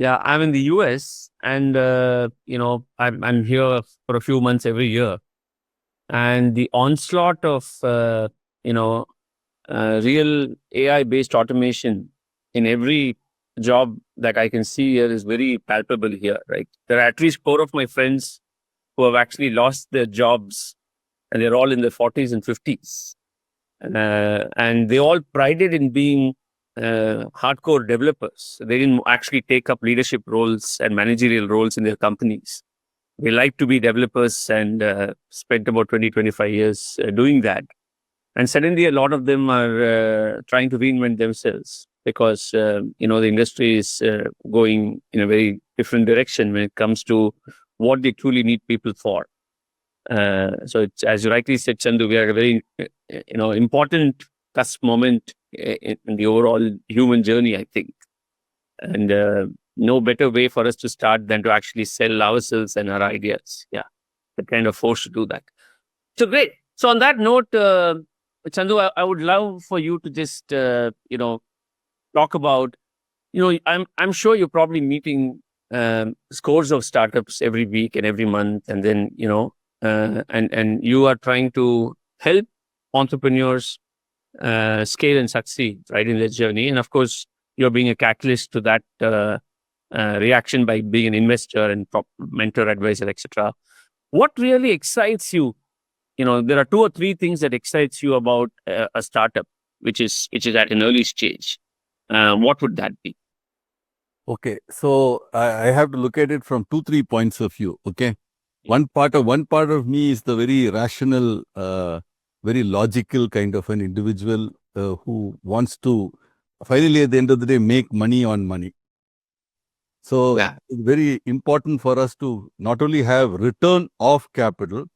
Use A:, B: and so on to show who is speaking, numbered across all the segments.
A: Yeah, I'm in the US, and I'm here for a few months every year, and the onslaught of you know real AI based automation in every job that I can see here is very palpable here. Right, there are at least four of my friends who have actually lost their jobs, and they're all in their 40s and 50s, and they all prided in being hardcore developers. They didn't actually take up leadership roles and managerial roles in their companies. They like to be developers and spent about 20, 25 years doing that. And suddenly, a lot of them are trying to reinvent themselves because the industry is going in a very different direction when it comes to what they truly need people for. So, it's, as you rightly said, Chandu, we are a very important cusp moment in the overall human journey, I think. And no better way for us to start than to actually sell ourselves and our ideas. Yeah, the kind of force to do that. So great. So on that note, Chandu, I would love for you to just talk about. I'm sure you're probably meeting scores of startups every week and every month, and then and you are trying to help entrepreneurs scale and succeed, right, in their journey. And of course, you're being a catalyst to that reaction by being an investor and mentor, advisor, etc. What really excites you? There are two or three things that excites you about a startup, which is at an early stage. What would that be?
B: Okay, so I have to look at it from 2-3 points of view. Okay, one part of me is the very rational, very logical kind of an individual who wants to finally at the end of the day make money on money. So
A: Yeah.
B: it's very important for us to not only have return of capital,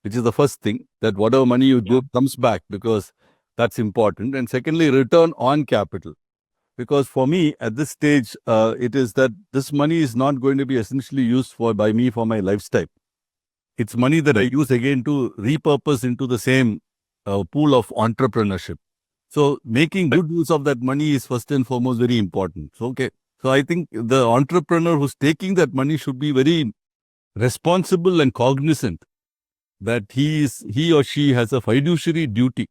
B: which is the first thing, that whatever money you do comes back, because that's important. And secondly, return on capital. Because for me, at this stage, it is that this money is not going to be essentially used by me for my lifestyle. It's money that I use again to repurpose into the same pool of entrepreneurship. So making good use of that money is first and foremost very important. So, okay. So I think the entrepreneur who's taking that money should be very responsible and cognizant that he or she has a fiduciary duty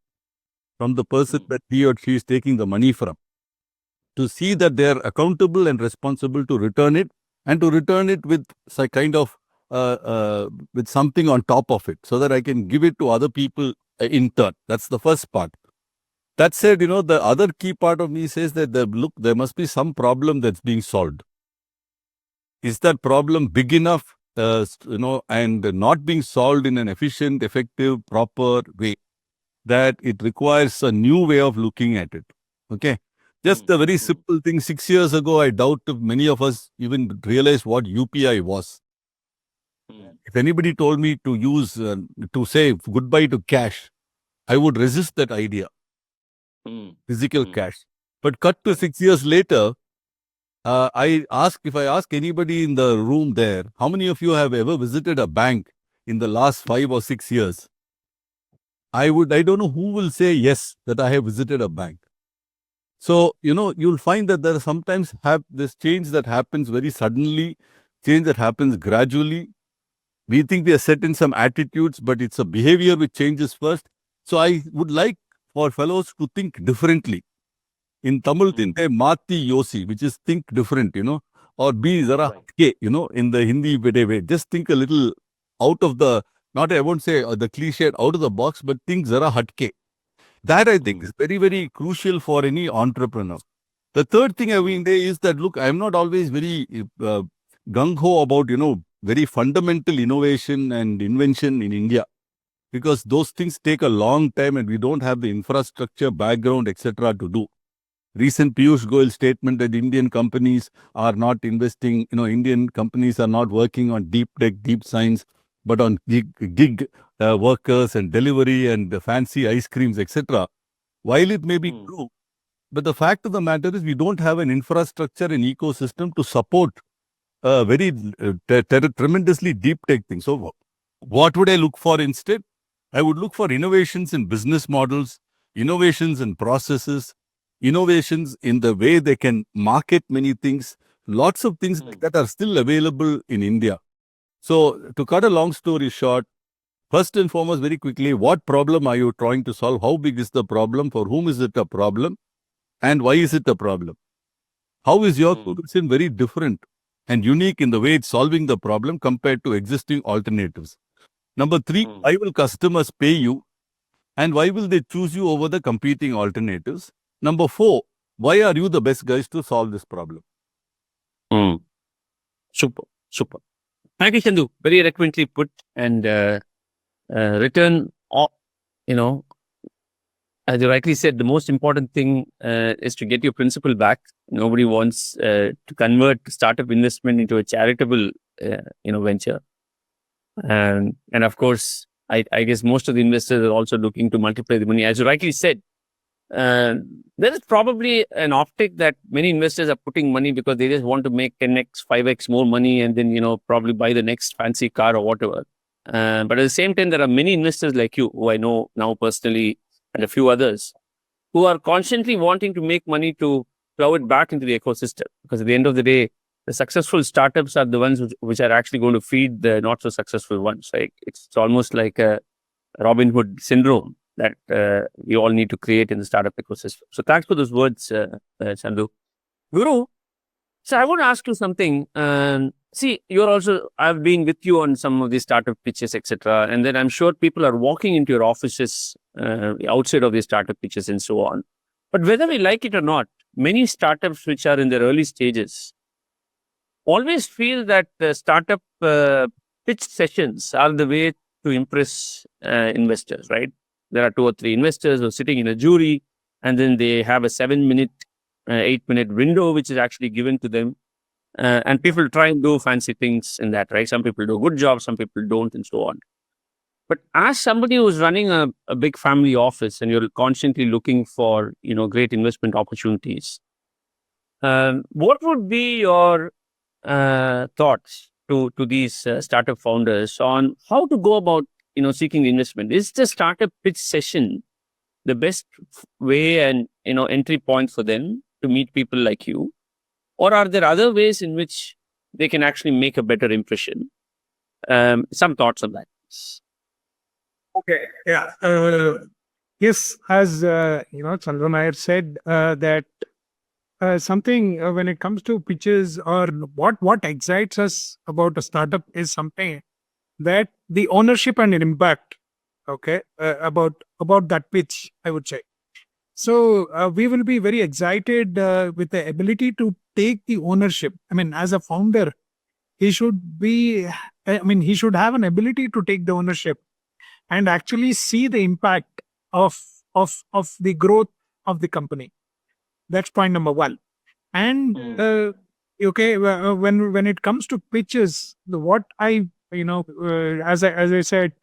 B: from the person that he or she is taking the money from, to see that they are accountable and responsible to return it, and to return it with some kind of with something on top of it, so that I can give it to other people in turn. That's the first part. That said, the other key part of me says that there must be some problem that's being solved. Is that problem big enough, and not being solved in an efficient, effective, proper way, that it requires a new way of looking at it? Okay. Just a very simple thing. 6 years ago, I doubt if many of us even realized what UPI was. If anybody told me to say goodbye to cash, I would resist that idea. Physical cash. But cut to 6 years later, if I ask anybody in the room there, how many of you have ever visited a bank in the last 5 or 6 years? I don't know who will say yes, that I have visited a bank. So, you'll find that there are sometimes this change that happens very suddenly, change that happens gradually. We think we are set in some attitudes, but it's a behavior which changes first. So I would like for fellows to think differently. In Tamil, they Mati Yosi, which is think different, or be zara hatke, in the Hindi way. Just think a little out of the, not I won't say the cliche, out of the box, but think zara hatke. That I think is very, very crucial for any entrepreneur. The third thing I mean is that, look, I'm not always very gung-ho about, very fundamental innovation and invention in India, because those things take a long time and we don't have the infrastructure, background, etc. to do. Recent Piyush Goyal statement that Indian companies are not investing, Indian companies are not working on deep tech, deep science, but on gig workers and delivery and fancy ice creams, etc. While it may be true, but the fact of the matter is we don't have an infrastructure and ecosystem to support very tremendously deep tech thing. So what would I look for instead? I would look for innovations in business models, innovations in processes, innovations in the way they can market many things, lots of things like that are still available in India. So to cut a long story short, first and foremost, very quickly, what problem are you trying to solve? How big is the problem? For whom is it a problem? And why is it a problem? How is your solution very different and unique in the way it's solving the problem compared to existing alternatives? Number three, why will customers pay you? And why will they choose you over the competing alternatives? Number four, why are you the best guys to solve this problem?
A: Super, super. Thank you, Chandu. Very eloquently put and written. You know, as you rightly said, the most important thing is to get your principal back. Nobody wants to convert startup investment into a charitable, venture. And of course, I guess most of the investors are also looking to multiply the money. As you rightly said, there is probably an optic that many investors are putting money because they just want to make 10x, 5x more money and then, probably buy the next fancy car or whatever. But at the same time, there are many investors like you who I know now personally and a few others who are constantly wanting to make money to plow it back into the ecosystem. Because at the end of the day, the successful startups are the ones which are actually going to feed the not so successful ones. Like it's almost like a Robin Hood syndrome that we all need to create in the startup ecosystem. So thanks for those words, Chandu. Guru, so I want to ask you something. See, I've been with you on some of these startup pitches, etc. And then I'm sure people are walking into your offices outside of these startup pitches and so on. But whether we like it or not, many startups which are in their early stages always feel that startup pitch sessions are the way to impress investors, right? There are 2 or 3 investors who are sitting in a jury, and then they have a 7-minute, 8-minute window, which is actually given to them. And people try and do fancy things in that, right? Some people do a good job, some people don't, and so on. But as somebody who's running a big family office and you're constantly looking for, great investment opportunities, what would be your thoughts to these startup founders on how to go about, seeking the investment? Is the startup pitch session the best way and, entry point for them to meet people like you? Or are there other ways in which they can actually make a better impression? Some thoughts on that.
C: Okay. Yeah. Yes, as Chandra Nair said, that something when it comes to pitches or what excites us about a startup is something that the ownership and impact. Okay, about that pitch, I would say. So we will be very excited with the ability to take the ownership. I mean, as a founder, he should be. I mean, he should have an ability to take the ownership and actually see the impact of the growth of the company. That's point number one. And when it comes to pitches, what I as I said,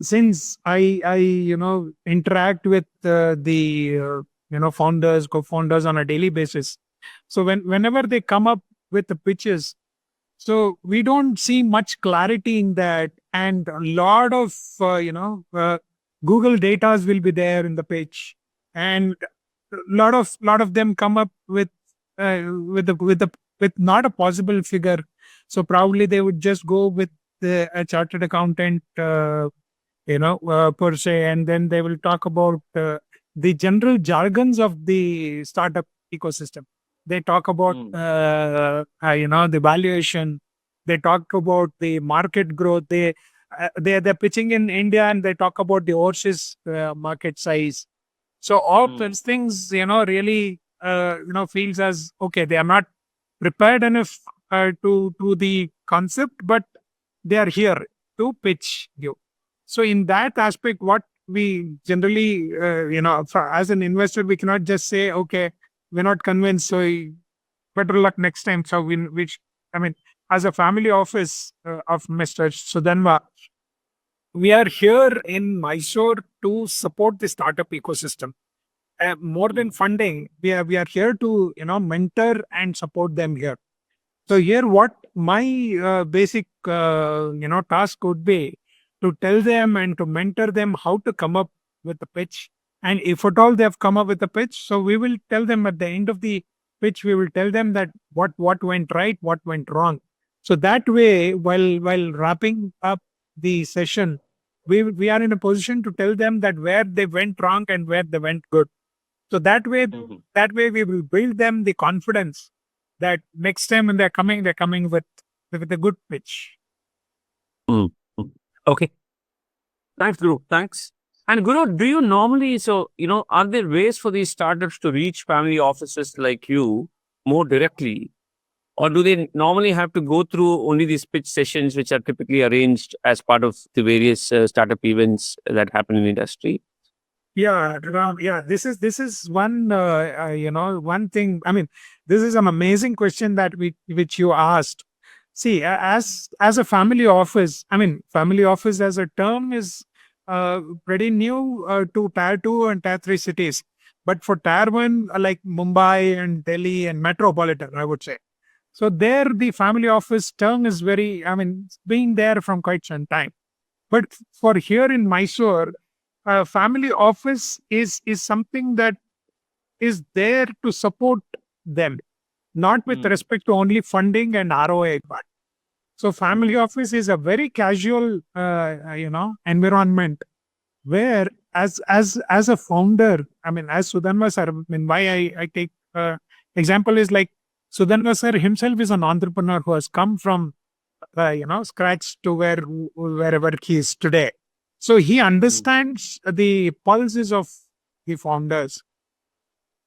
C: since I interact with the founders, co-founders on a daily basis, so whenever they come up with the pitches, so we don't see much clarity in that, and a lot of Google datas will be there in the pitch, and a lot of them come up with not a possible figure. So probably they would just go with a chartered accountant, per se, and then they will talk about the general jargons of the startup ecosystem. They talk about the valuation. They talk about the market growth. They're pitching in India, and they talk about the overseas market size. So all those things, really, feels as okay. They are not prepared enough to the concept, but they are here to pitch you. So in that aspect, what we generally, as an investor, we cannot just say, okay, we're not convinced, so better luck next time. So as a family office of Mr. Sudhanva, we are here in Mysore to support the startup ecosystem. More than funding, we are here to mentor and support them here. So here, what my basic task would be to tell them and to mentor them how to come up with the pitch. And if at all they have come up with a pitch, so we will tell them at the end of the pitch, we will tell them that what went right, what went wrong. So that way, while wrapping up the session, we are in a position to tell them that where they went wrong and where they went good. So that way we will build them the confidence that next time when they're coming with a good pitch.
A: Mm. Okay. Thanks, Guru. Thanks. And Guru, do you normally, are there ways for these startups to reach family offices like you more directly? Or do they normally have to go through only these pitch sessions, which are typically arranged as part of the various startup events that happen in industry?
C: Yeah, Ram, yeah. This is one one thing. I mean, this is an amazing question that which you asked. See, as a family office, I mean, family office as a term is pretty new to Tier 2 and Tier 3 cities. But for Tier 1, like Mumbai and Delhi and metropolitan, I would say. So there, the family office term is very, I mean, it's been there from quite some time. But for here in Mysore, family office is something that is there to support them, not with respect to only funding and ROI part. So family office is a very casual, environment where as a founder, I mean, as Sudhanva sir, I mean, why I take example is like Sudhanva sir himself is an entrepreneur who has come from scratch to wherever he is today. So he understands the pulses of the founders.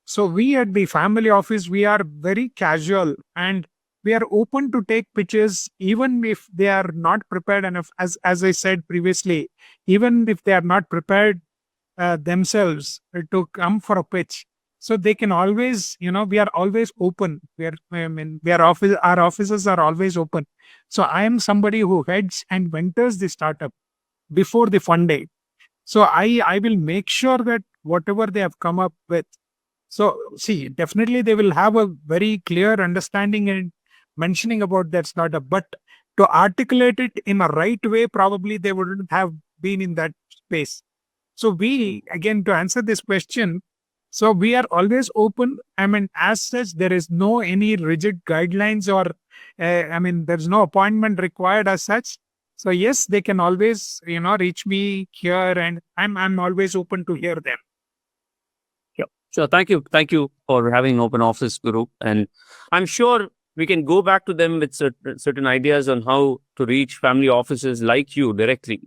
C: So we at the family office, we are very casual and we are open to take pitches even if they are not prepared enough. As I said previously, even if they are not prepared themselves to come for a pitch. So they can always, we are always open. Our offices are always open. So I am somebody who heads and mentors the startup before the funding. So I will make sure that whatever they have come up with. So see, definitely they will have a very clear understanding and mentioning about that startup, but to articulate it in a right way, probably they wouldn't have been in that space. So again, to answer this question, so we are always open. I mean, as such, there is no any rigid guidelines or, there's no appointment required as such. So yes, they can always, reach me here and I'm always open to hear them.
A: Yeah. So thank you for having open office, Guru. And I'm sure we can go back to them with certain ideas on how to reach family offices like you directly.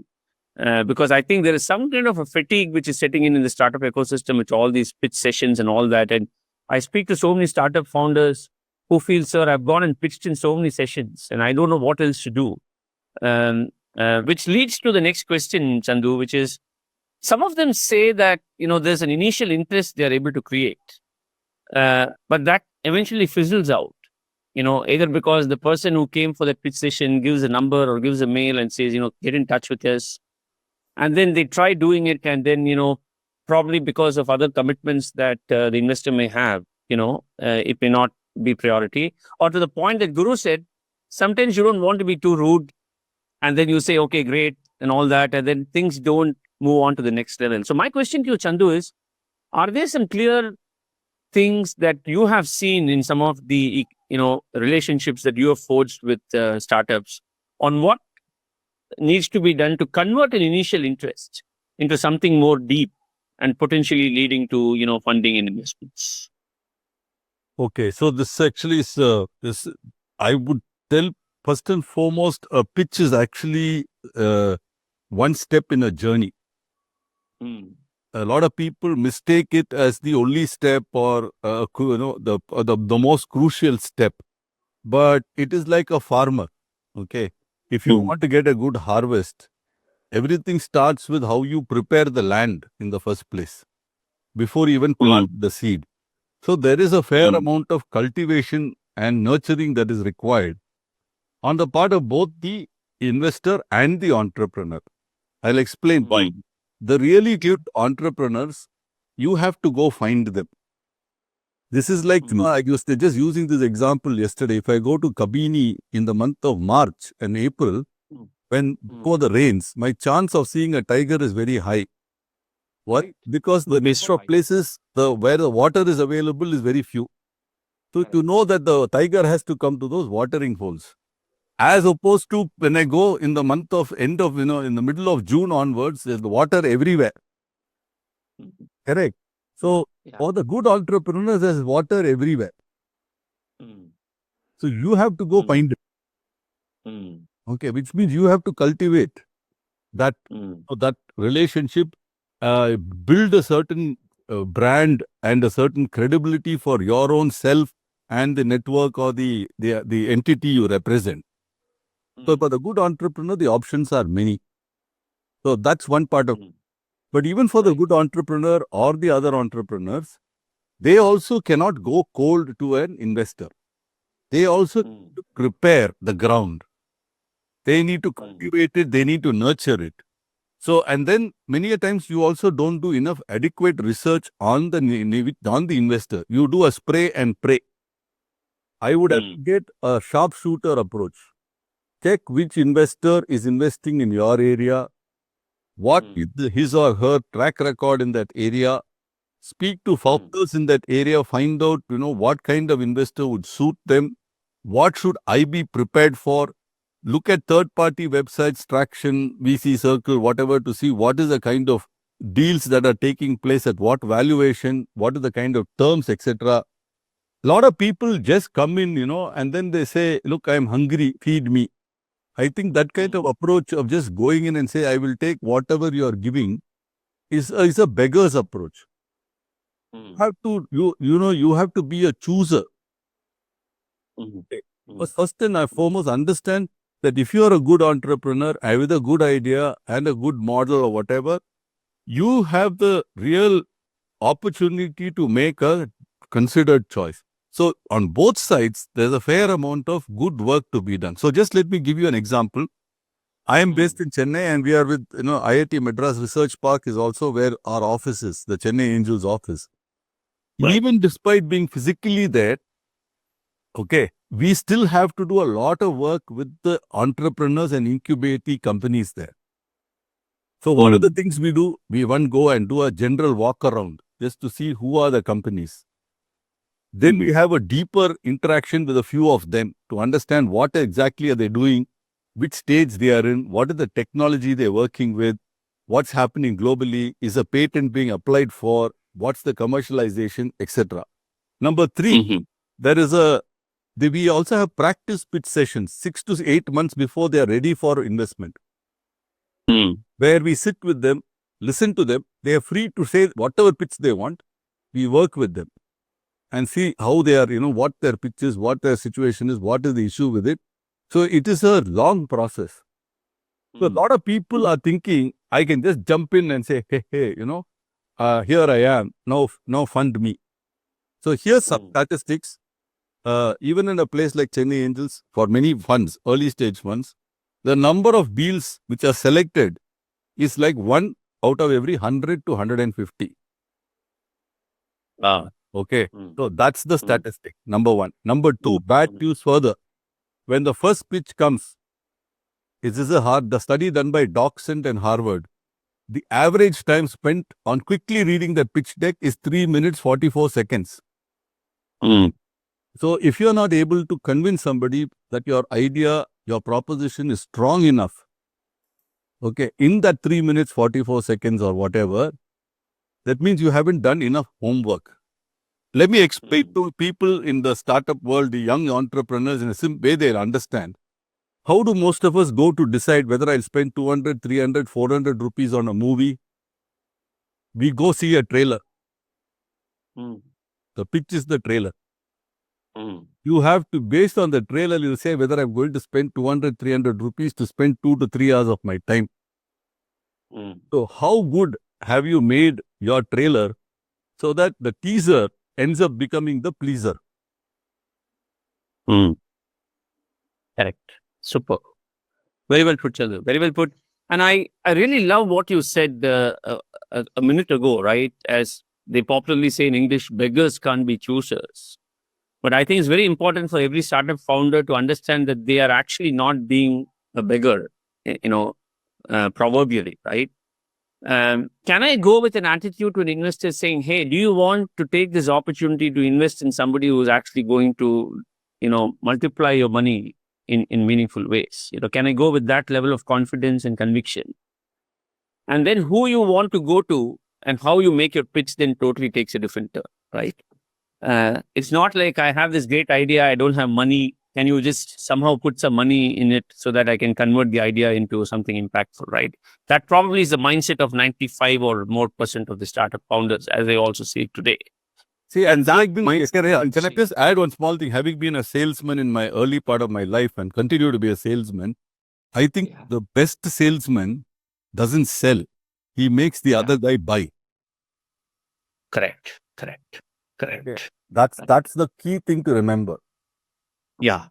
A: Because I think there is some kind of a fatigue which is setting in the startup ecosystem with all these pitch sessions and all that. And I speak to so many startup founders who feel, sir, I've gone and pitched in so many sessions and I don't know what else to do. Which leads to the next question, Chandu, which is some of them say that, there's an initial interest they're able to create, but that eventually fizzles out. Either because the person who came for that pitch session gives a number or gives a mail and says, get in touch with us. And then they try doing it. And then, probably because of other commitments that the investor may have, it may not be priority. Or to the point that Guru said, sometimes you don't want to be too rude. And then you say, okay, great, and all that. And then things don't move on to the next level. So my question to you, Chandu, is, are there some clear things that you have seen in some of the, relationships that you have forged with startups on what needs to be done to convert an initial interest into something more deep and potentially leading to, funding and investments?
B: Okay, so this actually is, I would tell first and foremost, a pitch is actually one step in a journey. A lot of people mistake it as the only step or the most crucial step, but it is like a farmer. Okay, if you want to get a good harvest, everything starts with how you prepare the land in the first place before you even plant the seed. So there is a fair amount of cultivation and nurturing that is required on the part of both the investor and the entrepreneur. I'll explain why. The really good entrepreneurs, you have to go find them. This is like, I was just using this example yesterday. If I go to Kabini in the month of March and April, when before the rains, my chance of seeing a tiger is very high. Why? Because the list of places where the water is available is very few. So to know that the tiger has to come to those watering holes. As opposed to when I go in the month of end of, in the middle of June onwards, there's water everywhere. Correct. So for the good entrepreneurs, there's water everywhere. So you have to go find it. Okay, which means you have to cultivate that that relationship, build a certain brand and a certain credibility for your own self and the network or the entity you represent. So for the good entrepreneur, the options are many. So that's one part of it. But even for the good entrepreneur or the other entrepreneurs, they also cannot go cold to an investor. They also need to prepare the ground. They need to cultivate it. They need to nurture it. So, and then many a times you also don't do enough adequate research on the investor. You do a spray and pray. I would get a sharpshooter approach. Check which investor is investing in your area. What is his or her track record in that area? Speak to founders in that area. Find out, what kind of investor would suit them. What should I be prepared for? Look at third-party websites, Traction, VC Circle, whatever, to see what is the kind of deals that are taking place at what valuation, what is the kind of terms, etc. A lot of people just come in, and then they say, look, I'm hungry, feed me. I think that kind of approach of just going in and say, I will take whatever you are giving is a beggar's approach. You have to, you have to be a chooser. First and foremost, understand that if you are a good entrepreneur with a good idea and a good model or whatever, you have the real opportunity to make a considered choice. So on both sides, there's a fair amount of good work to be done. So just let me give you an example. I am based in Chennai and we are with, IIT Madras Research Park is also where our office is, the Chennai Angels office. Right. Even despite being physically there, okay, we still have to do a lot of work with the entrepreneurs and incubating companies there. So what are the things we do? We go and do a general walk around just to see who are the companies. Then we have a deeper interaction with a few of them to understand what exactly are they doing, which stage they are in, what is the technology they're working with, what's happening globally, is a patent being applied for, what's the commercialization, etc. Number 3, we also have practice pitch sessions 6 to 8 months before they are ready for investment, where we sit with them, listen to them. They are free to say whatever pitch they want. We work with them and see how they are, what their pitch is, what their situation is, what is the issue with it. So it is a long process. So a lot of people are thinking, I can just jump in and say, hey, here I am, now fund me. So here's some statistics. Even in a place like Chennai Angels, for many funds, early stage funds, the number of deals which are selected is like 1 out of every 100 to 150. Okay, so that's the statistic, number 1. Number 2, bad news further. When the first pitch comes, the study done by Doxent and Harvard, the average time spent on quickly reading the pitch deck is 3 minutes 44 seconds. So if you are not able to convince somebody that your idea, your proposition is strong enough, okay, in that 3 minutes 44 seconds or whatever, that means you haven't done enough homework. Let me explain to people in the startup world, the young entrepreneurs, in a simple way they'll understand. How do most of us go to decide whether I'll spend 200, 300, 400 rupees on a movie? We go see a trailer. The pitch is the trailer. You have to, based on the trailer, you'll say whether I'm going to spend 200, 300 rupees to spend 2 to 3 hours of my time. So how good have you made your trailer so that the teaser ends up becoming the pleaser?
A: Correct. Super. Very well put, Chandu. Very well put. And I really love what you said a minute ago, right? As they popularly say in English, beggars can't be choosers. But I think it's very important for every startup founder to understand that they are actually not being a beggar, proverbially, right? Can I go with an attitude to an investor saying, hey, do you want to take this opportunity to invest in somebody who's actually going to, multiply your money in meaningful ways? Can I go with that level of confidence and conviction? And then who you want to go to and how you make your pitch then totally takes a different turn, right? It's not like I have this great idea, I don't have money. Can you just somehow put some money in it so that I can convert the idea into something impactful, right? That probably is the mindset of 95 or more percent of the startup founders, as I also see it today.
B: See, and
A: that
B: having been,
A: mindset-
B: can I just add one small thing? Having been a salesman in my early part of my life and continue to be a salesman, I think the best salesman doesn't sell. He makes the other guy buy.
A: Correct.
B: Okay. That's the key thing to remember.
A: Yeah.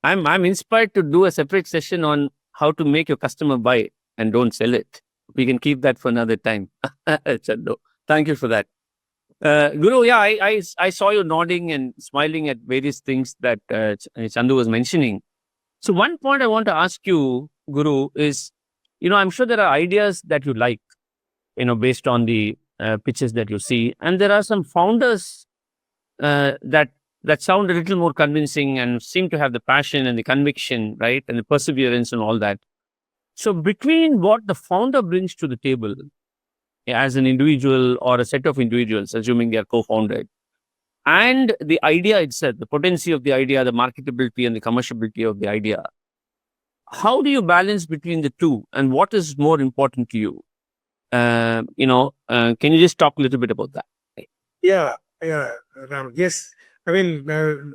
A: I'm inspired to do a separate session on how to make your customer buy and don't sell it. We can keep that for another time. Chandu, thank you for that. Guru, yeah, I saw you nodding and smiling at various things that Chandu was mentioning. So one point I want to ask you, Guru, is, I'm sure there are ideas that you like, based on the pitches that you see, and there are some founders that sound a little more convincing and seem to have the passion and the conviction, right, and the perseverance and all that. So between what the founder brings to the table as an individual or a set of individuals, assuming they are co-founded, and the idea itself, the potency of the idea, the marketability and the commerciality of the idea, how do you balance between the two, and what is more important to you? Can you just talk a little bit about that?
C: Yeah, Ram. Yes, I mean there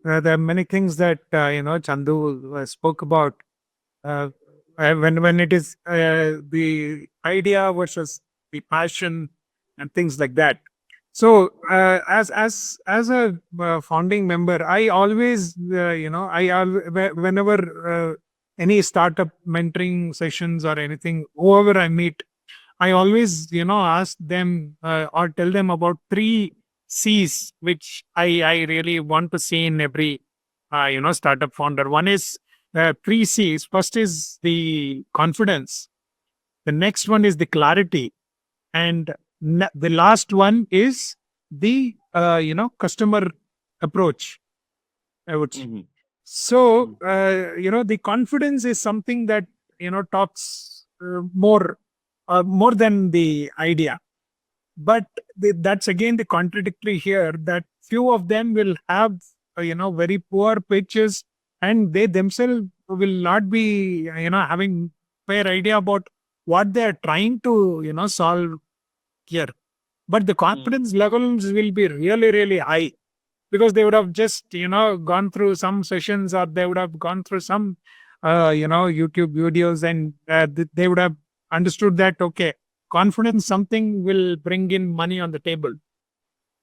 C: are many things that Chandu spoke about when it is the idea versus the passion and things like that. So as a founding member, I always whenever any startup mentoring sessions or anything, whoever I meet, I always, ask them or tell them about 3 C's, which I really want to see in every, startup founder. One is 3 C's. First is the confidence. The next one is the clarity. And the last one is the, customer approach, I would say. So, the confidence is something that, talks more than the idea. But that's again the contradictory here, that few of them will have, very poor pitches, and they themselves will not be, having fair idea about what they're trying to, solve here. But the confidence levels will be really, really high, because they would have just gone through some sessions, or they would have gone through some YouTube videos, and they would have understood that, okay, confidence something will bring in money on the table.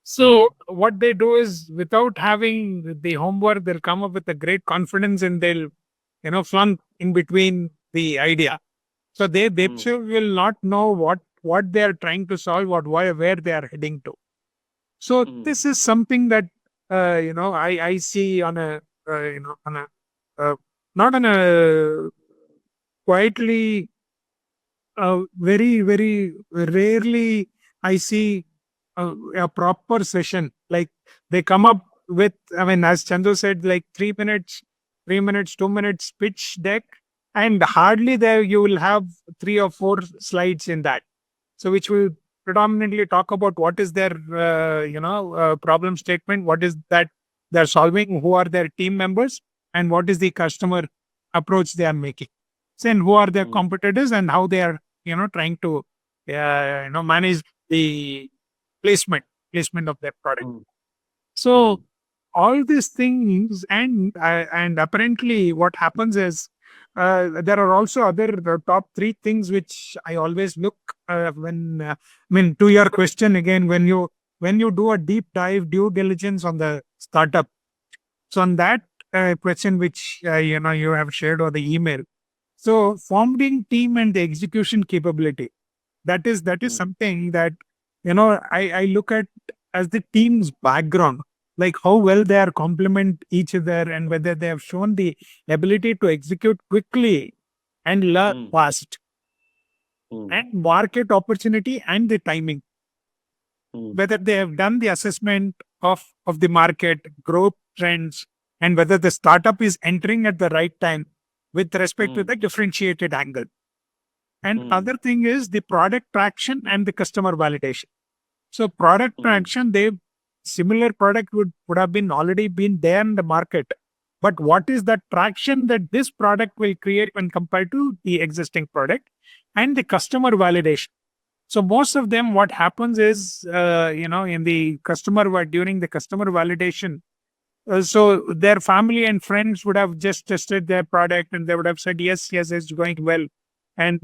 C: So what they do is, without having the homework, they'll come up with a great confidence, and they'll flunk in between the idea. So they themselves will not know what they are trying to solve, or where they are heading to. So this is something that I see on a not on a quietly, very, very rarely I see a proper session. Like, they come up with, I mean, as Chandu said, like 3 minutes, 2 minutes pitch deck, and hardly there you will have 3 or 4 slides in that. So which will predominantly talk about what is their problem statement, what is that they're solving, who are their team members, and what is the customer approach they are making. So, and who are their competitors, and how they are trying to manage the placement of their product. So all these things, and apparently what happens is, there are also other top 3 things which I always look when I mean, to your question again, when you do a deep dive due diligence on the startup. So on that question which you have shared or the email, so founding team and the execution capability, that is something that I look at as the team's background, like how well they are complement each other, and whether they have shown the ability to execute quickly and learn fast. and market opportunity and the timing. Whether they have done the assessment of the market, growth trends, and whether the startup is entering at the right time with respect to the differentiated angle. And other thing is the product traction and the customer validation. So product traction, similar product would have been already been there in the market. But what is the traction that this product will create when compared to the existing product, and the customer validation? So most of them, what happens is, in the during the customer validation, so their family and friends would have just tested their product and they would have said, yes, it's going well. And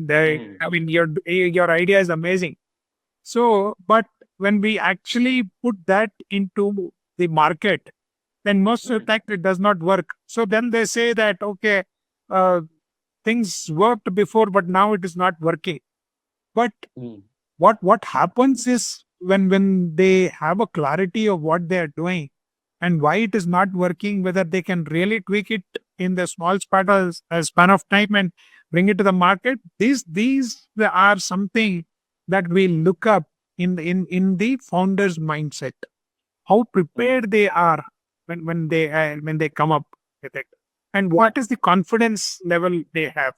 C: your idea is amazing. So, but when we actually put that into the market, then most of the time it does not work. So then they say that, okay, things worked before, but now it is not working. But what happens is when they have a clarity of what they are doing and why it is not working, whether they can really tweak it in the small span of time and bring it to the market, these are something that we look up in the founder's mindset, how prepared they are when they come up with it, and what is the confidence level they have.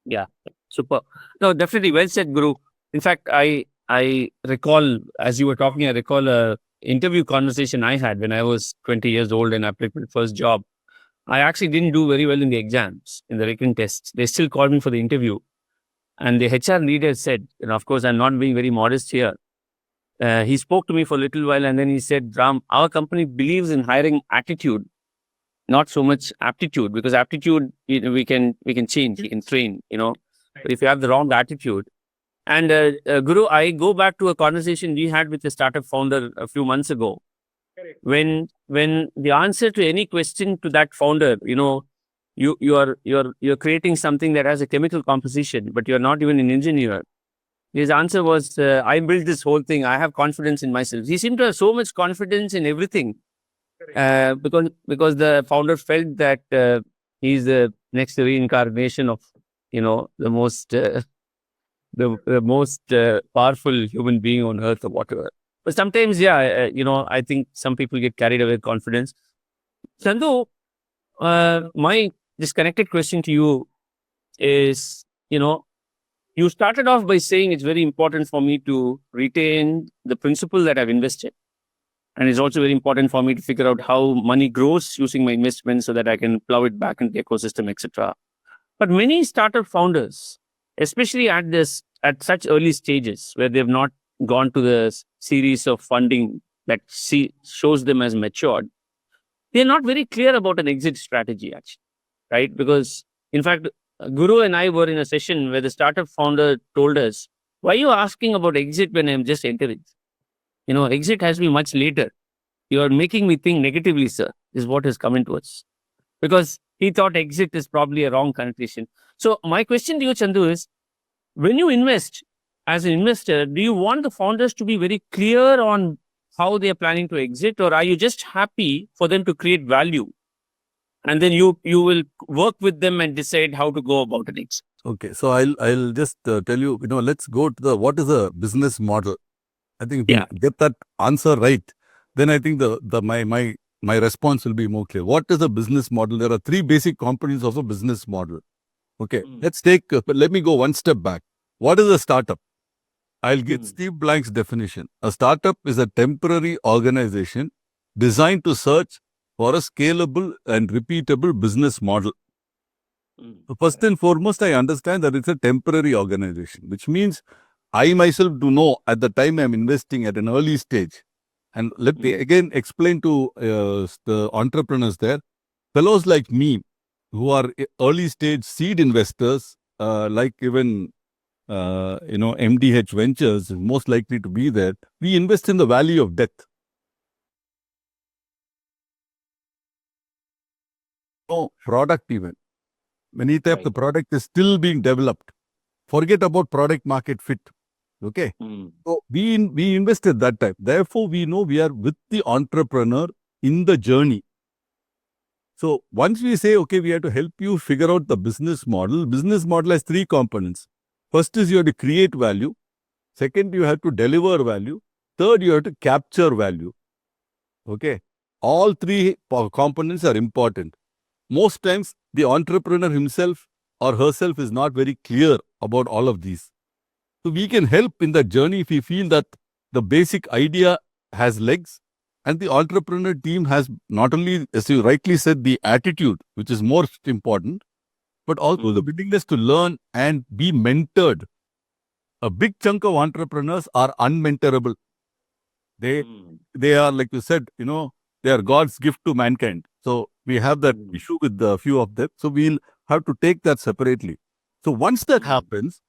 A: Yeah, super. No, definitely well said, Guru. In fact, I recall, as you were talking, I recall a interview conversation I had when I was 20 years old and I applied for the first job. I actually didn't do very well in the exams, in the written tests. They still called me for the interview. And the HR leader said, of course, I'm not being very modest here. He spoke to me for a little while and then he said, Ram, our company believes in hiring attitude, not so much aptitude, because aptitude, we can change, we can train, But if you have the wrong attitude, and Guru, I go back to a conversation we had with a startup founder a few months ago. When the answer to any question to that founder, you're creating something that has a chemical composition, but you're not even an engineer. His answer was, I built this whole thing. I have confidence in myself. He seemed to have so much confidence in everything, because the founder felt that he's the next reincarnation of, the most the most powerful human being on earth or whatever. But sometimes, I think some people get carried away with confidence. Chandu, my disconnected question to you is, you started off by saying it's very important for me to retain the principal that I've invested. And it's also very important for me to figure out how money grows using my investment so that I can plow it back into the ecosystem, etc. But many startup founders, especially at such early stages where they've not gone to the series of funding that shows them as matured, they're not very clear about an exit strategy, actually, right? Because, in fact, Guru and I were in a session where the startup founder told us, why are you asking about exit when I'm just entering? Exit has to be much later. You're making me think negatively, sir, is what has come into us. Because he thought exit is probably a wrong connotation. So my question to you, Chandu, is, when you invest as an investor, do you want the founders to be very clear on how they are planning to exit, or are you just happy for them to create value? And then you will work with them and decide how to go about an exit.
B: Okay, so I'll just tell you, let's go to what is a business model. I think if you get that answer right, then I think my response will be more clear. What is a business model? There are three basic components of a business model. Okay, let me go one step back. What is a startup? I'll get Steve Blank's definition. A startup is a temporary organization designed to search for a scalable and repeatable business model. So first and foremost, I understand that it's a temporary organization, which means I myself do know at the time I'm investing at an early stage. And let me again explain to the entrepreneurs there, fellows like me who are early stage seed investors, like even MDH Ventures is most likely to be there. We invest in the valley of death. No product even. Many times the product is still being developed. Forget about product market fit. Okay. So we invested that time. Therefore, we know we are with the entrepreneur in the journey. So once we say, okay, we have to help you figure out the business model has three components. First is you have to create value. Second, you have to deliver value. Third, you have to capture value. Okay. All three components are important. Most times, the entrepreneur himself or herself is not very clear about all of these. So we can help in that journey if we feel that the basic idea has legs and the entrepreneur team has not only, as you rightly said, the attitude, which is most important, but also the willingness to learn and be mentored. A big chunk of entrepreneurs are unmentorable. They are, like you said, they are God's gift to mankind. So we have that issue with a few of them. So we'll have to take that separately. So once that happens,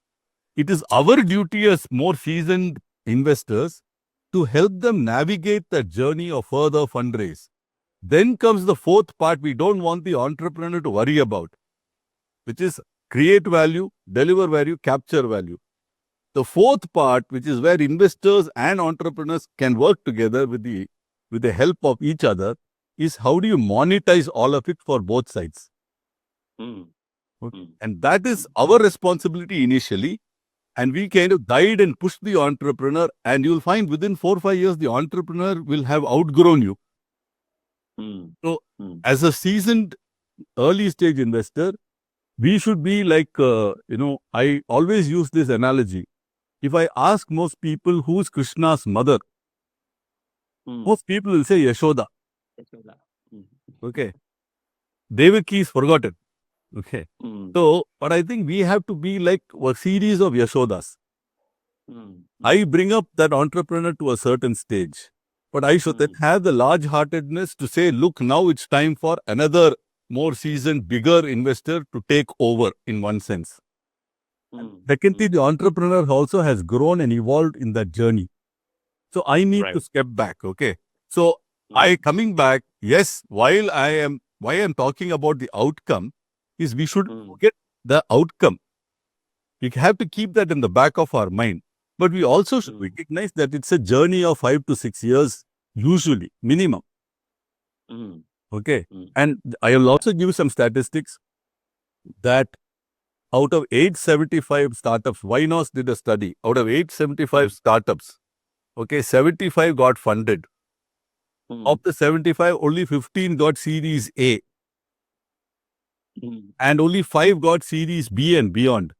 B: it is our duty as more seasoned investors to help them navigate that journey of further fundraise. Then comes the fourth part we don't want the entrepreneur to worry about, which is create value, deliver value, capture value. The fourth part, which is where investors and entrepreneurs can work together with the help of each other, is how do you monetize all of it for both sides? Okay. And that is our responsibility initially. And we kind of guide and push the entrepreneur, and you'll find within 4 or 5 years, the entrepreneur will have outgrown you. So, as a seasoned early stage investor, we should be like, I always use this analogy. If I ask most people who's Krishna's mother, most people will say Yashoda. Okay. Devaki is forgotten. Okay. So, but I think we have to be like a series of Yashodas. I bring up that entrepreneur to a certain stage, but I should then have the large-heartedness to say, look, now it's time for another more seasoned, bigger investor to take over in one sense. Secondly, the entrepreneur also has grown and evolved in that journey. So I need to step back. Okay. So coming back, yes, why I'm talking about the outcome is we should forget the outcome. We have to keep that in the back of our mind. But we also should recognize that it's a journey of 5 to 6 years, usually, minimum. Okay. And I will also give some statistics that out of 875 startups, Winos did a study. Out of 875 startups, okay, 75 got funded. Of the 75, only 15 got Series A. And only 5 got Series B and beyond.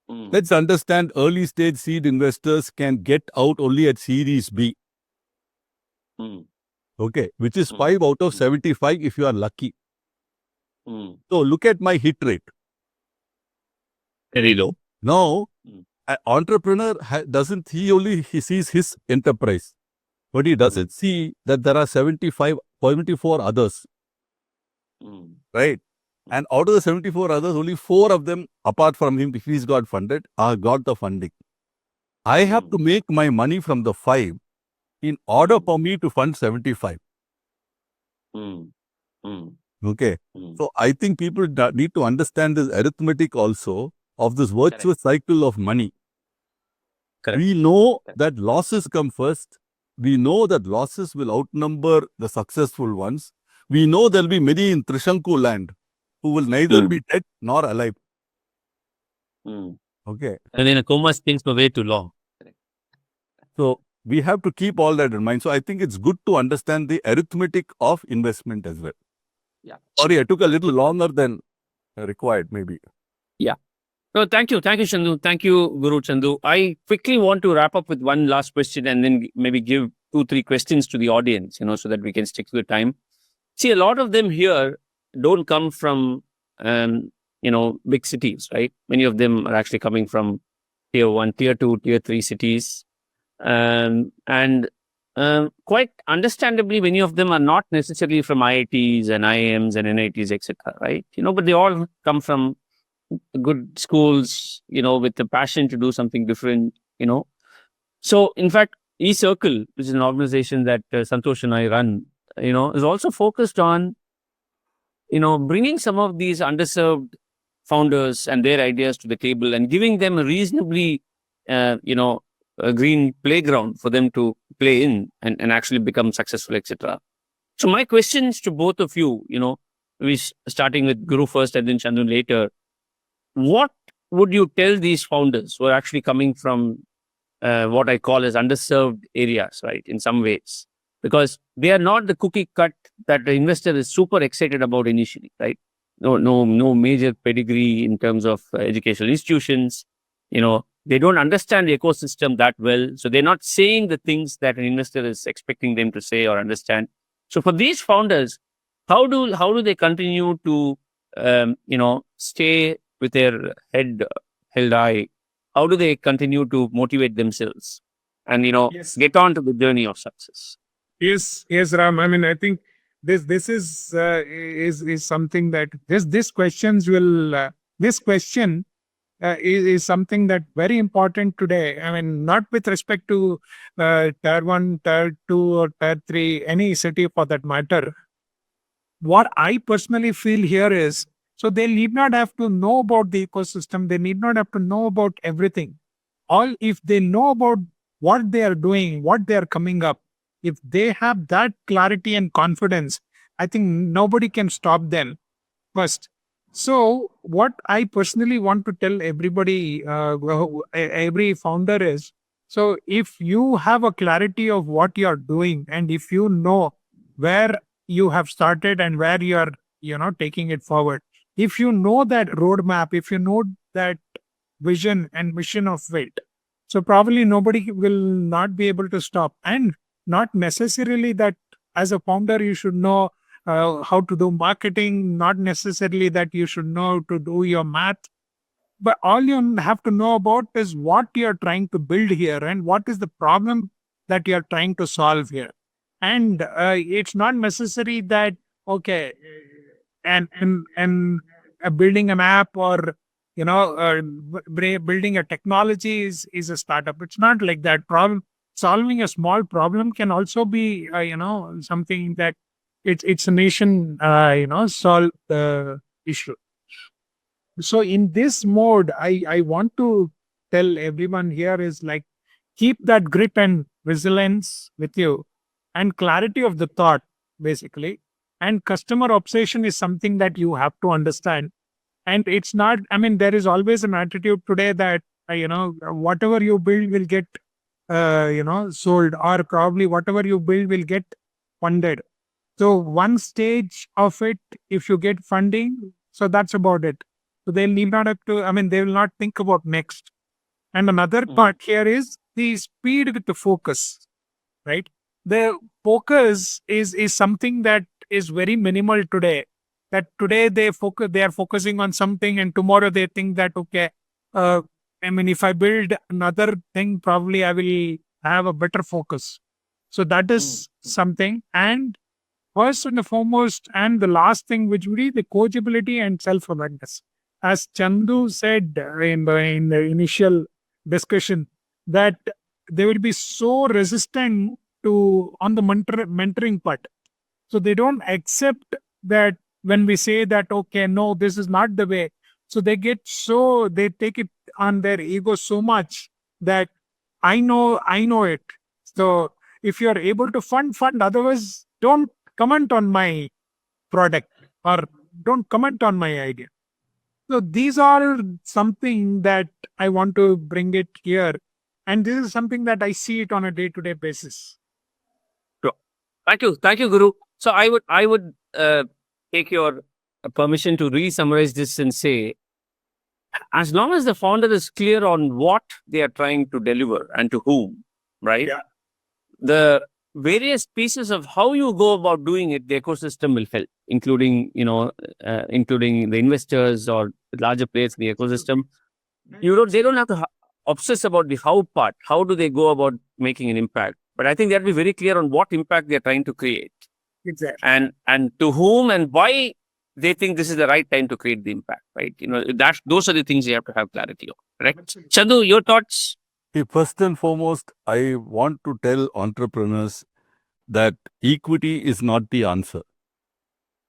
B: Let's understand early stage seed investors can get out only at Series B. Okay, which is 5 out of 75 if you are lucky. So look at my hit rate.
A: Very low.
B: Now, an entrepreneur he sees his enterprise, but he doesn't see that there are 74 others. Right? And out of the 74 others, only 4 of them, apart from him, if he's got funded, got the funding. I have to make my money from the 5 in order for me to fund 75. Okay. So I think people need to understand this arithmetic also of this virtuous cycle of money.
A: Correct.
B: We know that losses come first. We know that losses will outnumber the successful ones. We know there will be many in Trishanku land who will neither be dead nor alive. Okay.
A: And then a coma stings for way too long.
B: So we have to keep all that in mind. So I think it's good to understand the arithmetic of investment as well.
A: Yeah.
B: Sorry, I took a little longer than required, maybe.
A: Yeah. So thank you, Chandu. Thank you, Guru Chandu. I quickly want to wrap up with one last question and then maybe give 2-3 questions to the audience, so that we can stick to the time. See, a lot of them here don't come from, big cities, right? Many of them are actually coming from tier 1, tier 2, tier 3 cities. Quite understandably, many of them are not necessarily from IITs and IIMs and NITs, etc., right? But they all come from good schools, with the passion to do something different, So, in fact, eCircle, which is an organization that Santosh and I run, is also focused on, bringing some of these underserved founders and their ideas to the table and giving them a reasonably, a green playground for them to play in and actually become successful, etc. So my questions to both of you, we starting with Guru first and then Chandu later. What would you tell these founders who are actually coming from what I call as underserved areas, right? In some ways, because they are not the cookie cut that the investor is super excited about initially, right? No major pedigree in terms of educational institutions. They don't understand the ecosystem that well, so they're not saying the things that an investor is expecting them to say or understand. So for these founders, how do they continue to stay with their head held high? How do they continue to motivate themselves and
C: Yes.
A: get on to the journey of success?
C: Yes, Ram. I mean, I think this is something that this questions will this question is something that very important today. I mean, not with respect to tier one, tier two, or tier three, any city for that matter. What I personally feel here is, so they need not have to know about the ecosystem. They need not have to know about everything. All if they know about what they are doing, what they are coming up, if they have that clarity and confidence, I think nobody can stop them first. So, what I personally want to tell everybody, every founder is, so if you have a clarity of what you are doing, and if you know where you have started and where you are, taking it forward, if you know that roadmap, if you know that vision and mission of it, so probably nobody will not be able to stop. And not necessarily that as a founder you should know how to do marketing, not necessarily that you should know to do your math, but all you have to know about is what you're trying to build here and what is the problem that you're trying to solve here. And it's not necessary that, okay, and building an app or building a technology is a startup. It's not like that. Problem solving a small problem can also be something that it's a nation solve the issue. So in this mode, I want to tell everyone here is like, keep that grit and resilience with you, and clarity of the thought, basically. And customer obsession is something that you have to understand. And it's not, I mean, there is always an attitude today that whatever you build will get sold, or probably whatever you build will get funded. So one stage of it, if you get funding, so that's about it. So they'll need not have to, I mean, they will not think about next. And another part here is the speed with the focus, right? The focus is something that is very minimal today. That today they are focusing on something, and tomorrow they think that, okay, I mean, if I build another thing, probably I will have a better focus. So that is something. And first and the foremost, and the last thing, which would be the coachability and self-awareness. As Chandu said in the initial discussion, that they will be so resistant to on the mentoring part. So they don't accept that when we say that, okay, no, this is not the way. So they take it on their ego so much that I know it. So if you are able to fund, otherwise don't comment on my product or don't comment on my idea. So these are something that I want to bring it here. And this is something that I see it on a day-to-day basis.
A: Sure. Thank you, Guru. So I would take your permission to re-summarize this and say, as long as the founder is clear on what they are trying to deliver and to whom, right?
C: Yeah.
A: The various pieces of how you go about doing it, the ecosystem will help, including including the investors or the larger players in the ecosystem. They don't have to obsess about the how part. How do they go about making an impact? But I think they have to be very clear on what impact they are trying to create,
C: Exactly.
A: and to whom and why they think this is the right time to create the impact. Right? Those are the things you have to have clarity on. Correct? Chandu, your thoughts?
B: See, first and foremost, I want to tell entrepreneurs that equity is not the answer.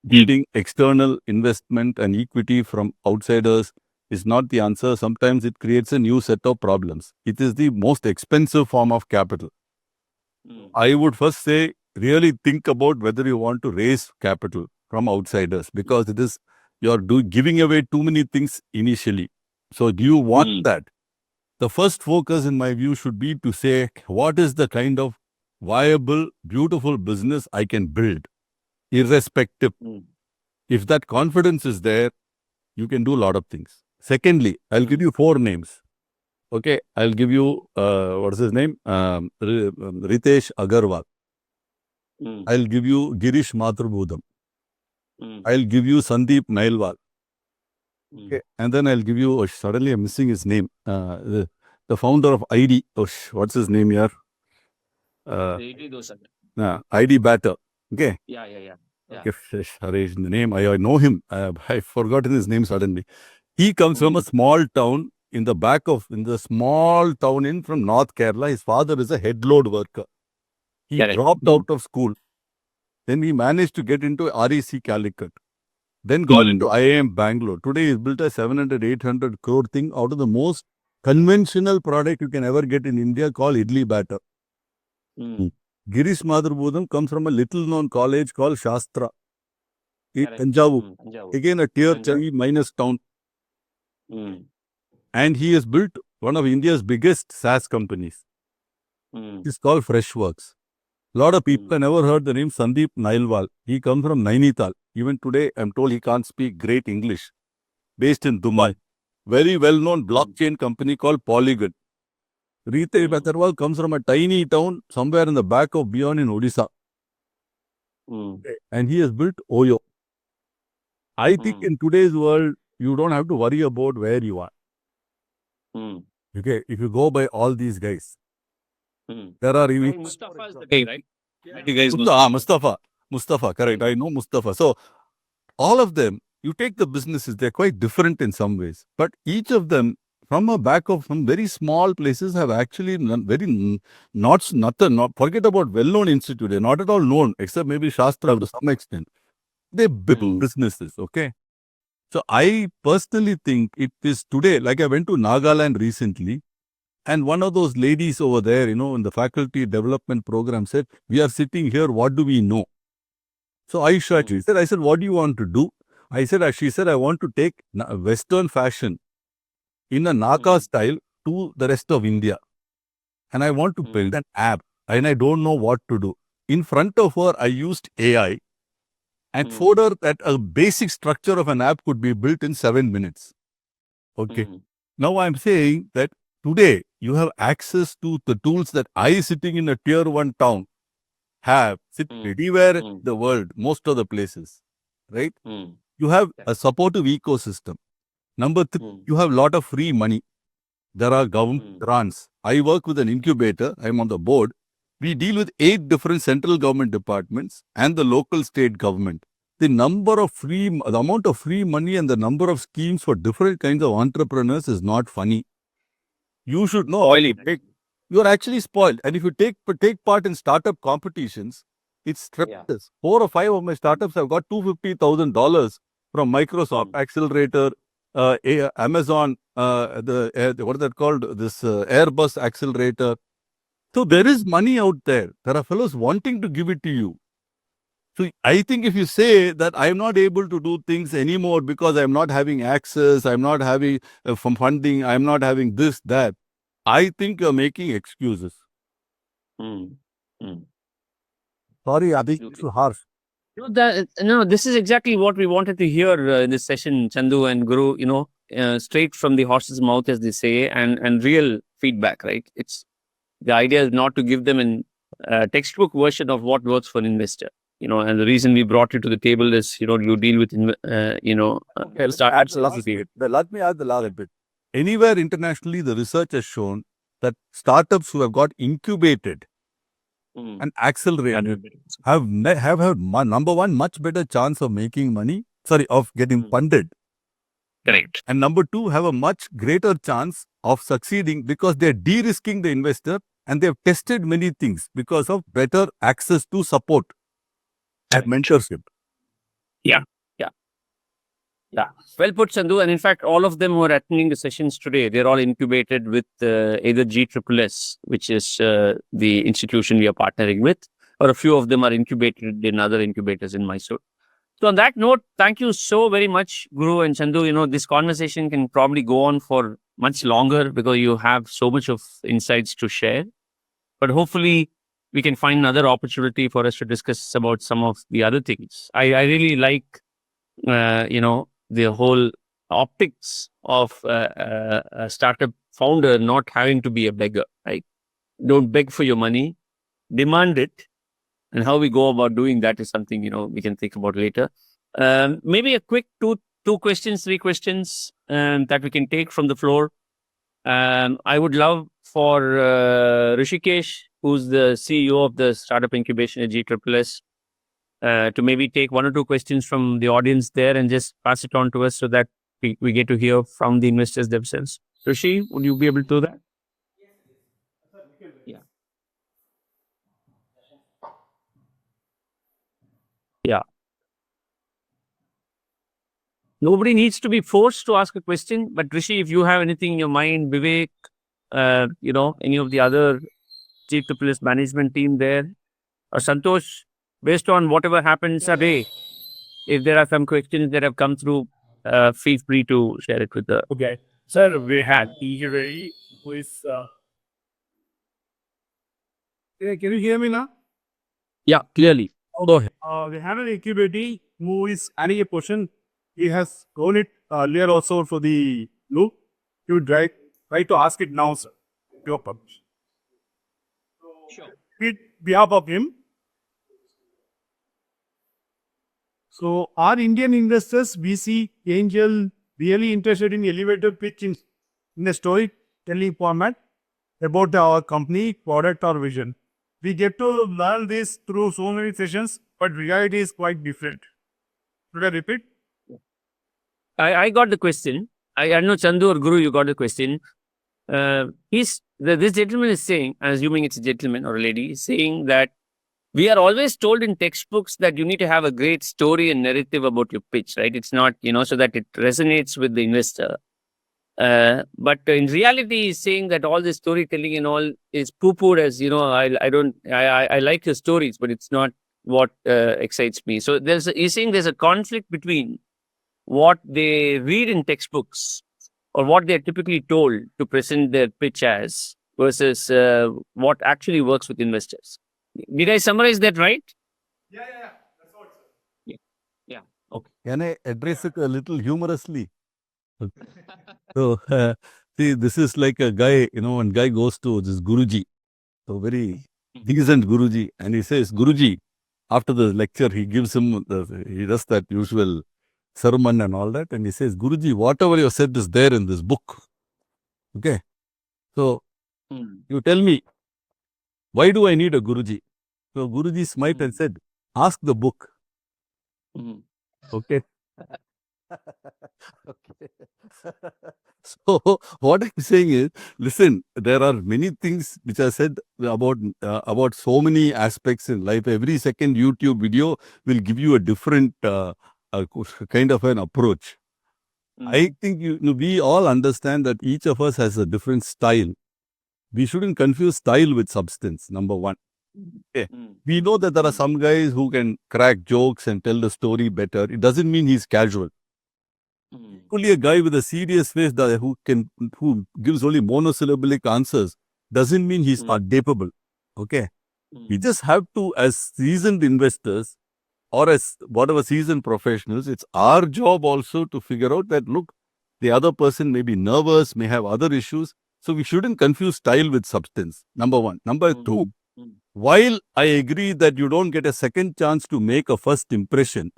B: Getting external investment and equity from outsiders is not the answer. Sometimes it creates a new set of problems. It is the most expensive form of capital. I would first say, really think about whether you want to raise capital from outsiders, because it is you're giving away too many things initially. So do you want that? The first focus in my view should be to say, what is the kind of viable, beautiful business I can build, irrespective. If that confidence is there, you can do a lot of things. Secondly, I'll give you 4 names. Okay, I'll give you, what's his name? Ritesh Agarwal. I'll give you Girish Mathrubootham. I'll give you Sandeep Nailwal. Okay. And then I'll give you, suddenly I'm missing his name. The founder of ID. What's his name here? ID Batter. Okay.
A: Yeah.
B: Okay, the name, I know him. I've forgotten his name suddenly. He comes from a small town in the small town from North Kerala. His father is a head load worker. He dropped out of school. Then he managed to get into REC Calicut. Then got into IIM Bangalore. Today he's built a 700, 800 crore thing out of the most conventional product you can ever get in India called idli batter. Girish Mathrubootham comes from a little known college called Shastra in Tanjavur. Again a tier 3 minus town. And he has built one of India's biggest SaaS companies. It's called Freshworks. A lot of people have never heard the name Sandeep Nailwal. He comes from Nainital. Even today, I'm told he can't speak great English. Based in Dubai. Very well-known blockchain company called Polygon. Ritesh Agarwal comes from a tiny town somewhere in the back of beyond in Odisha. And he has built Oyo. I think in today's world, you don't have to worry about where you are. Okay, if you go by all these guys, there are even
A: Mustafa is the guy, right? You guys know.
B: Mustafa, correct. I know Mustafa. So all of them, you take the businesses, they're quite different in some ways. But each of them, from a back of some very small places, have actually not forget about well-known institute. They're not at all known, except maybe Shastra to some extent. They build businesses, okay? So I personally think it is today, like I went to Nagaland recently, and one of those ladies over there, in the faculty development program said, we are sitting here, what do we know? So I said, what do you want to do? She said, I want to take Western fashion in a Naka style to the rest of India. And I want to build an app and I don't know what to do. In front of her, I used AI and showed her that a basic structure of an app could be built in 7 minutes. Okay. Now I'm saying that today you have access to the tools that I, sitting in a tier 1 town, have anywhere in the world, most of the places, right? You have a supportive ecosystem. Number 3, you have a lot of free money. There are government grants. I work with an incubator. I'm on the board. We deal with 8 different central government departments and the local state government. The amount of free money and the number of schemes for different kinds of entrepreneurs is not funny. You should know. You are actually spoiled. And if you take part in startup competitions, it's tremendous. 4 or 5 of my startups have got $250,000 from Microsoft Accelerator, Amazon, what is that called? This Airbus Accelerator. So there is money out there. There are fellows wanting to give it to you. So I think if you say that I'm not able to do things anymore because I'm not having access, I'm not having from funding, I'm not having this, that, I think you're making excuses. Sorry, Adi, it's too harsh.
A: No, this is exactly what we wanted to hear in this session, Chandu and Guru, straight from the horse's mouth, as they say, and real feedback, right? The idea is not to give them a textbook version of what works for an investor, and the reason we brought you to the table is, you deal with, startups.
B: Let me add the last bit. Anywhere internationally, the research has shown that startups who have got incubated and accelerated have number 1, much better chance of making money, of getting funded.
A: Correct.
B: And number 2, have a much greater chance of succeeding because they're de-risking the investor and they've tested many things because of better access to support and mentorship.
A: Yeah. Well put, Chandu. And in fact, all of them who are attending the sessions today, they're all incubated with either GSSS, which is the institution we are partnering with, or a few of them are incubated in other incubators in Mysore. So on that note, thank you so very much, Guru and Chandu. This conversation can probably go on for much longer because you have so much of insights to share. But hopefully, we can find another opportunity for us to discuss about some of the other things. I really like, the whole optics of a startup founder not having to be a beggar. Right? Don't beg for your money, demand it. And how we go about doing that is something, we can think about later. Maybe a quick two questions, three questions that we can take from the floor. I would love for Rishikesh, who's the CEO of the startup incubation at GSSS, to maybe take one or two questions from the audience there and just pass it on to us so that we get to hear from the investors themselves. Rishi, would you be able to do that? Yeah. Yeah. Nobody needs to be forced to ask a question, but Rishi, if you have anything in your mind, Vivek, any of the other GSSS management team there, or Santosh, based on whatever happens today, if there are some questions that have come through, feel free to share it with the.
D: Okay. Sir, we had pedigree with. Can you hear me now?
A: Yeah, clearly. Go ahead.
D: We have an incubator who is adding a question. He has told it earlier also for the loop. You would try to ask it now, sir. Your publish.
A: Sure.
D: With behalf of him. So, are Indian investors, VC, angel, really interested in elevator pitch in a storytelling format about our company, product, or vision? We get to learn this through so many sessions, but reality is quite different. Should I repeat?
A: I got the question. I know Chandu or Guru, you got the question. This gentleman is saying, I'm assuming it's a gentleman or a lady, is saying that we are always told in textbooks that you need to have a great story and narrative about your pitch, right? It's not, so that it resonates with the investor. But in reality, he's saying that all this storytelling and all is poo-pooed as, I like your stories, but it's not what excites me. So he's saying there's a conflict between what they read in textbooks or what they're typically told to present their pitch as versus what actually works with investors. Did I summarize that right?
D: Yeah. That's what, sir.
A: Yeah. Okay.
B: Can I address it a little humorously? So, see, this is like a guy, one guy goes to this Guruji, so very decent Guruji, and he says, Guruji, after the lecture, he gives him, he does that usual sermon and all that, and he says, Guruji, whatever you said is there in this book. Okay. So, you tell me, why do I need a Guruji? So, Guruji smiled and said, ask the book. Okay. Okay. So what I'm saying is, listen, there are many things which are said about so many aspects in life. Every second YouTube video will give you a different kind of an approach. I think we all understand that each of us has a different style. We shouldn't confuse style with substance, number one. Okay. We know that there are some guys who can crack jokes and tell the story better. It doesn't mean he's casual. Only a guy with a serious face who gives only monosyllabic answers doesn't mean he's not capable. Okay. We just have to, as seasoned investors or as whatever seasoned professionals, it's our job also to figure out that, look, the other person may be nervous, may have other issues. So we shouldn't confuse style with substance. Number one. Number two, while I agree that you don't get a second chance to make a first impression,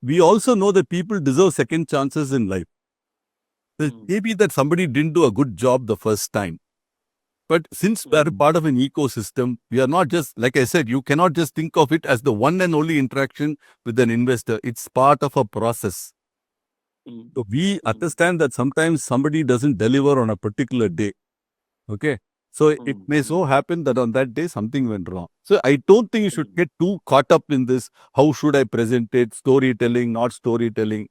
B: we also know that people deserve second chances in life. Maybe that somebody didn't do a good job the first time. But since we are part of an ecosystem, we are not just, like I said, you cannot just think of it as the one and only interaction with an investor. It's part of a process. So we understand that sometimes somebody doesn't deliver on a particular day. Okay. So it may so happen that on that day something went wrong. So I don't think you should get too caught up in this. How should I present it? Storytelling, not storytelling.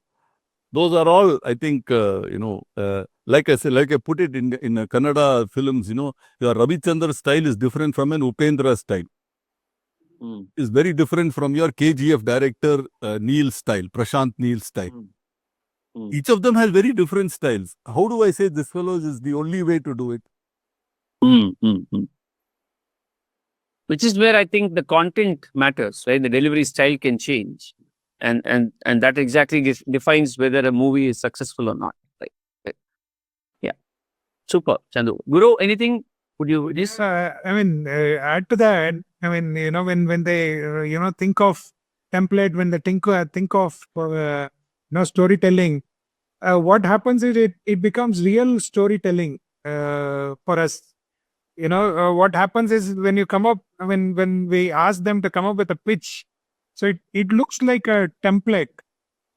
B: Those are all, I think, like I said, like I put it in Kannada films, your Ravichandra style is different from an Upendra style. is very different from your KGF director Neil style, Prashant Neil style. Each of them has very different styles. How do I say this fellows is the only way to do it?
A: Which is where I think the content matters, right? The delivery style can change, and that exactly defines whether a movie is successful or not. Right? Yeah, super, Chandu. Guru, anything? Would you?
C: Yes, add to that. When they think of template, when they think of storytelling, what happens is it becomes real storytelling for us. What happens is when you come up, when we ask them to come up with a pitch, so it looks like a template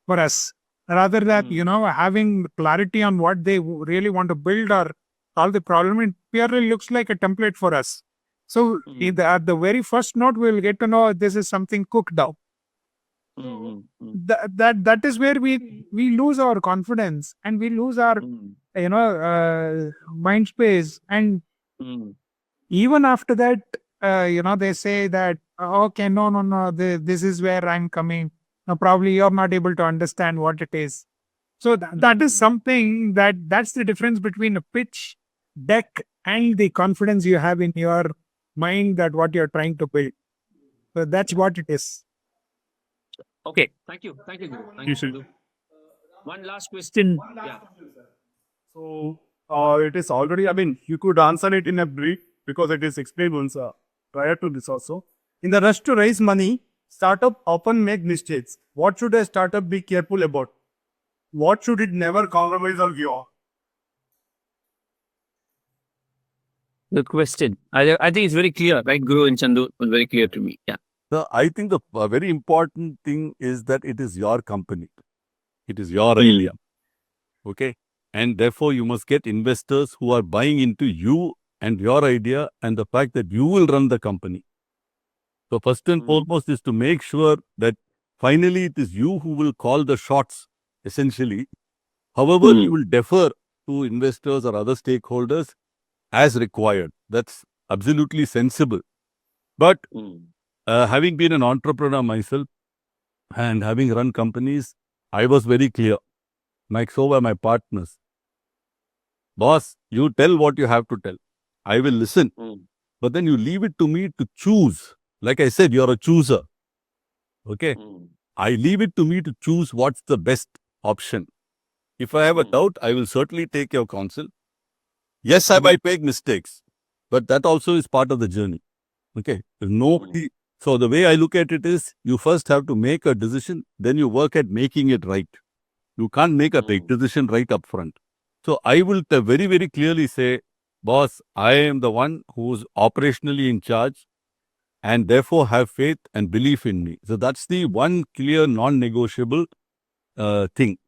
C: for us rather than having clarity on what they really want to build or solve the problem. It purely looks like a template for us. So at the very first note, we'll get to know this is something cooked out. That is where we lose our confidence and we lose our mind space. And even after that, they say that okay, no, this is where I'm coming. Now probably you're not able to understand what it is. So that is something that's the difference between a pitch deck and the confidence you have in your mind that what you're trying to build. So that's what it is.
A: Okay, thank you, Guru. Thank
D: You
A: you,
D: should.
A: Chandu. One last question. Yeah.
D: So it is already, you could answer it in a brief because it is explained once prior to this also. In the rush to raise money, startup often make mistakes. What should a startup be careful about? What should it never compromise or give up?
A: Good question. I think it's very clear, right? Guru and Chandu was very clear to me. Yeah.
B: So I think the very important thing is that it is your company. It is your idea. Okay. And therefore, you must get investors who are buying into you and your idea and the fact that you will run the company. So first and foremost is to make sure that finally it is you who will call the shots, essentially. However, you will defer to investors or other stakeholders as required. That's absolutely sensible. But having been an entrepreneur myself and having run companies, I was very clear. Like so were my partners. Boss, you tell what you have to tell. I will listen. But then you leave it to me to choose. Like I said, you're a chooser. Okay. I leave it to me to choose what's the best option. If I have a doubt, I will certainly take your counsel. Yes, I might make mistakes, but that also is part of the journey. Okay. Nobody. So the way I look at it is, you first have to make a decision, then you work at making it right. You can't make a right decision right up front. So I will very, very clearly say, boss, I am the one who's operationally in charge and therefore have faith and belief in me. So that's the one clear non-negotiable thing.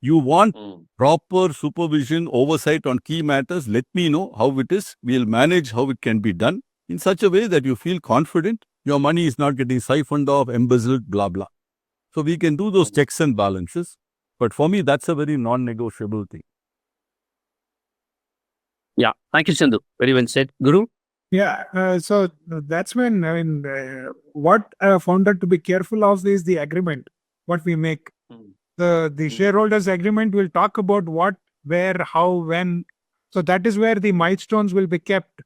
B: You want proper supervision, oversight on key matters. Let me know how it is. We'll manage how it can be done in such a way that you feel confident. Your money is not getting siphoned off, embezzled, blah, blah. So we can do those checks and balances. But for me, that's a very non-negotiable thing.
A: Yeah. Thank you, Chandu. Very well said. Guru?
C: Yeah. So that's when, what a founder to be careful of is the agreement, what we make. The shareholders agreement will talk about what, where, how, when. So that is where the milestones will be kept.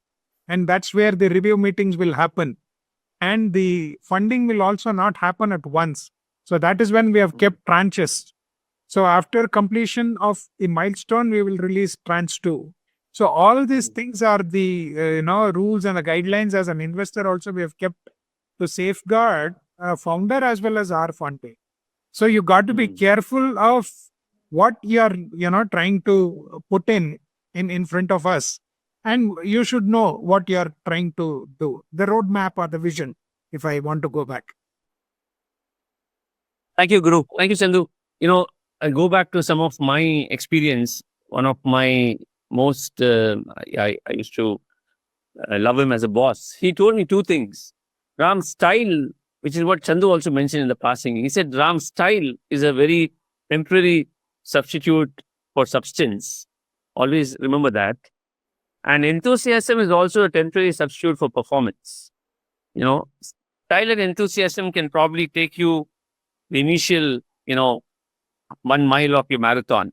C: And that's where the review meetings will happen. And the funding will also not happen at once. So that is when we have kept tranches. So after completion of a milestone, we will release tranche 2. So all these things are the rules and the guidelines as an investor also we have kept to safeguard founder as well as our funding. So you got to be careful of what you are trying to put in front of us, and you should know what you are trying to do, the roadmap or the vision. If I want to go back.
A: Thank you, Guru. Thank you, Chandu. I go back to some of my experience. One of my most, I used to love him as a boss. He told me two things. Ram's style, which is what Chandu also mentioned in the passing. He said Ram's style is a very temporary substitute for substance. Always remember that. And enthusiasm is also a temporary substitute for performance. trial and enthusiasm can probably take you the initial, 1 mile of your marathon.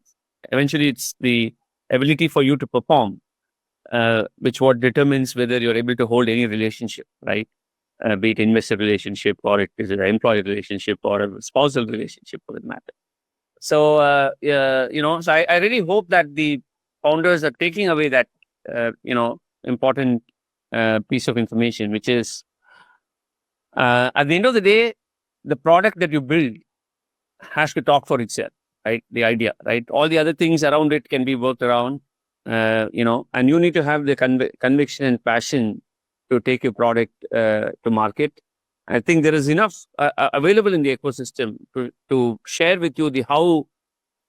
A: Eventually, it's the ability for you to perform, which what determines whether you're able to hold any relationship, right? Be it investor relationship or it is an employee relationship or a spousal relationship for that matter. So, so I really hope that the founders are taking away that, important piece of information, which is at the end of the day, the product that you build has to talk for itself, right? The idea, right? All the other things around it can be worked around, and you need to have the conviction and passion to take your product to market. I think there is enough available in the ecosystem to share with you the how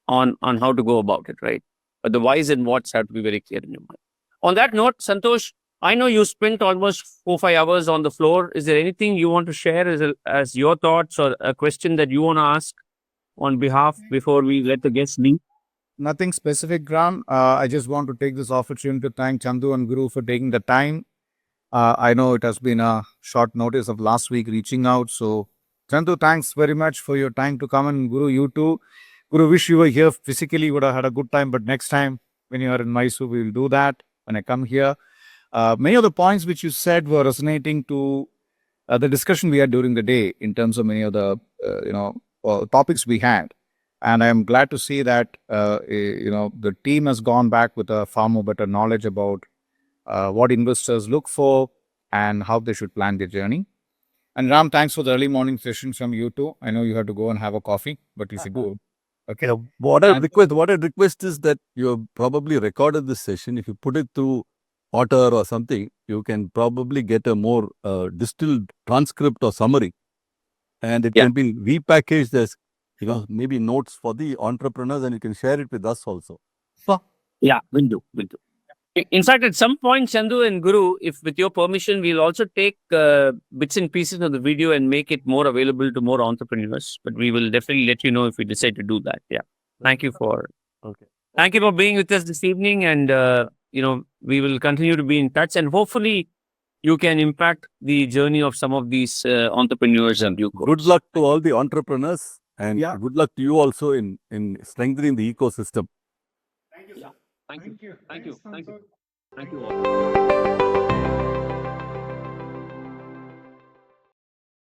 A: on how to go about it, right? But the whys and whats have to be very clear in your mind. On that note, Santosh, I know you spent almost 4-5 hours on the floor. Is there anything you want to share as your thoughts or a question that you want to ask on behalf before we let the guests leave?
E: Nothing specific, Ram. I just want to take this opportunity to thank Chandu and Guru for taking the time. I know it has been a short notice of last week reaching out. So, Chandu, thanks very much for your time to come, and Guru, you too. Guru, wish you were here physically, would have had a good time, but next time when you are in Mysore, we will do that when I come here. Many of the points which you said were resonating to the discussion we had during the day in terms of many of the, topics we had. And I'm glad to see that, the team has gone back with a far more better knowledge about what investors look for and how they should plan their journey. And Ram, thanks for the early morning session from you too. I know you have to go and have a coffee, but you should go. Okay.
B: What I request is that you have probably recorded this session. If you put it through Otter or something, you can probably get a more distilled transcript or summary, and it can be repackaged as maybe notes for the entrepreneurs, and you can share it with us also.
A: Yeah, will do. In fact, at some point, Chandu and Guru, if with your permission, we'll also take bits and pieces of the video and make it more available to more entrepreneurs. But we will definitely let you know if we decide to do that. Yeah. Thank you for being with us this evening, and we will continue to be in touch, and hopefully you can impact the journey of some of these entrepreneurs. And
B: good luck to all the entrepreneurs, and good luck to you also in strengthening the ecosystem.
A: Thank you. Thank you all.